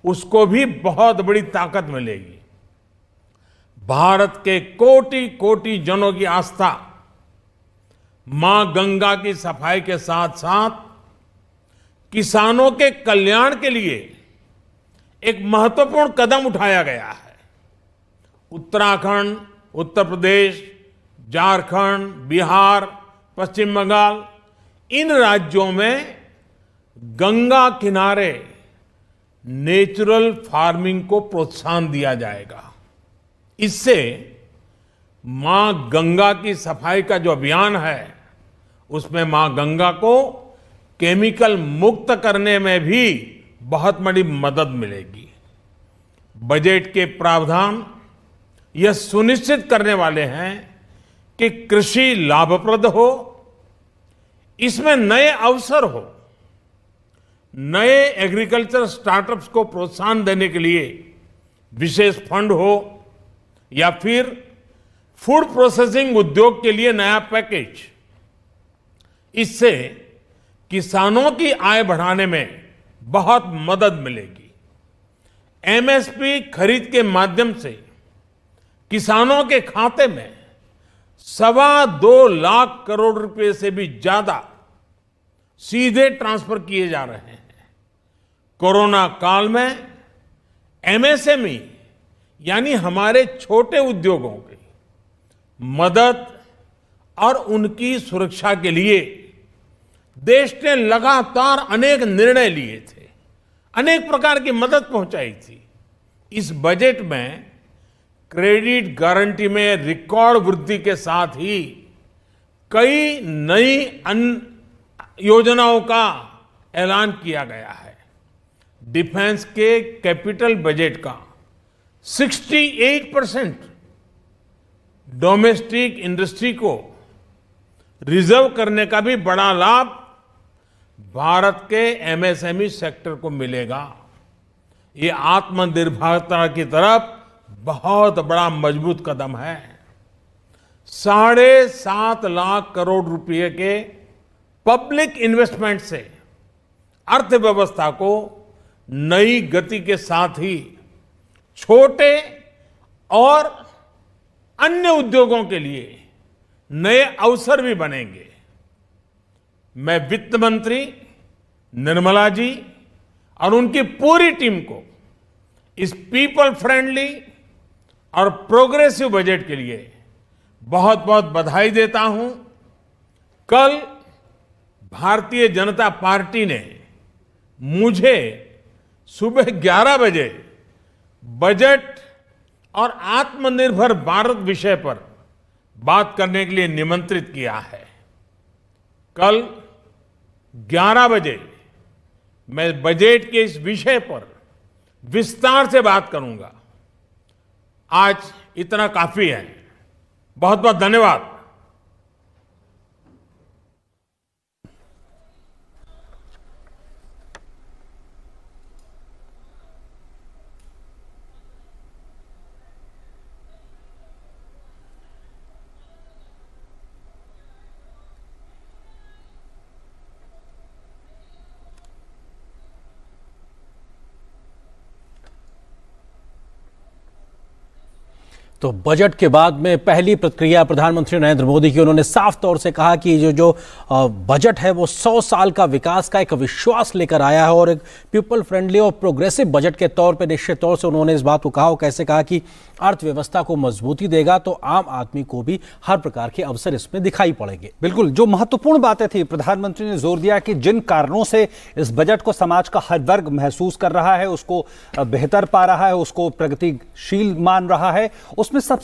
उसको भी बहुत बड़ी ताकत मिलेगी। भारत के कोटि कोटि जनों की आस्था मां गंगा की सफाई के साथ साथ किसानों के कल्याण के लिए एक महत्वपूर्ण कदम उठाया गया है। उत्तराखंड, उत्तर प्रदेश, झारखंड, बिहार, पश्चिम बंगाल, इन राज्यों में गंगा किनारे नेचुरल फार्मिंग को प्रोत्साहन दिया जाएगा। इससे मां गंगा की सफाई का जो अभियान है, उसमें मां गंगा को केमिकल मुक्त करने में भी बहुत बड़ी मदद मिलेगी। बजट के प्रावधान यह सुनिश्चित करने वाले हैं कि कृषि लाभप्रद हो, इसमें नए अवसर हो, नए एग्रीकल्चर स्टार्टअप्स को प्रोत्साहन देने के लिए विशेष फंड हो, या फिर फूड प्रोसेसिंग उद्योग के लिए नया पैकेज। इससे किसानों की आय बढ़ाने में बहुत मदद मिलेगी। एमएसपी खरीद के माध्यम से किसानों के खाते में 2.25 लाख करोड़ रुपए से भी ज्यादा सीधे ट्रांसफर किए जा रहे हैं। कोरोना काल में एमएसएमई यानी हमारे छोटे उद्योगों की मदद और उनकी सुरक्षा के लिए देश ने लगातार अनेक निर्णय लिए थे, अनेक प्रकार की मदद पहुंचाई थी। इस बजट में क्रेडिट गारंटी में रिकॉर्ड वृद्धि के साथ ही कई नई योजनाओं का ऐलान किया गया है। डिफेंस के कैपिटल बजट का 68% डोमेस्टिक इंडस्ट्री को रिजर्व करने का भी बड़ा लाभ भारत के एमएसएमई सेक्टर को मिलेगा। ये आत्मनिर्भरता की तरफ बहुत बड़ा मजबूत कदम है। 7.5 लाख करोड़ रुपए के पब्लिक इन्वेस्टमेंट से अर्थव्यवस्था को नई गति के साथ ही छोटे और अन्य उद्योगों के लिए नए अवसर भी बनेंगे। मैं वित्त मंत्री निर्मला जी और उनकी पूरी टीम को इस पीपल फ्रेंडली और प्रोग्रेसिव बजट के लिए बहुत बहुत बधाई देता हूं। कल भारतीय जनता पार्टी ने मुझे सुबह 11 बजे बजट और आत्मनिर्भर भारत विषय पर बात करने के लिए निमंत्रित किया है। कल 11 बजे मैं बजट के इस विषय पर विस्तार से बात करूंगा। आज इतना काफी है। बहुत बहुत धन्यवाद। तो बजट के बाद में पहली प्रतिक्रिया प्रधानमंत्री नरेंद्र मोदी की, उन्होंने साफ तौर से कहा कि जो बजट है वो 100 साल का विकास का एक विश्वास लेकर आया है और एक पीपल फ्रेंडली और प्रोग्रेसिव बजट के तौर पे निश्चित तौर से उन्होंने इस बात को कहा। और कैसे कहा कि अर्थव्यवस्था को मजबूती देगा तो आम आदमी को भी हर प्रकार के अवसर इसमें दिखाई पड़ेंगे। बिल्कुल, जो महत्वपूर्ण बातें थी, प्रधानमंत्री ने जोर दिया कि जिन कारणों से इस बजट को समाज का हर वर्ग महसूस कर रहा है, उसको बेहतर पा रहा है, उसको प्रगतिशील मान रहा है, उसमें सबसे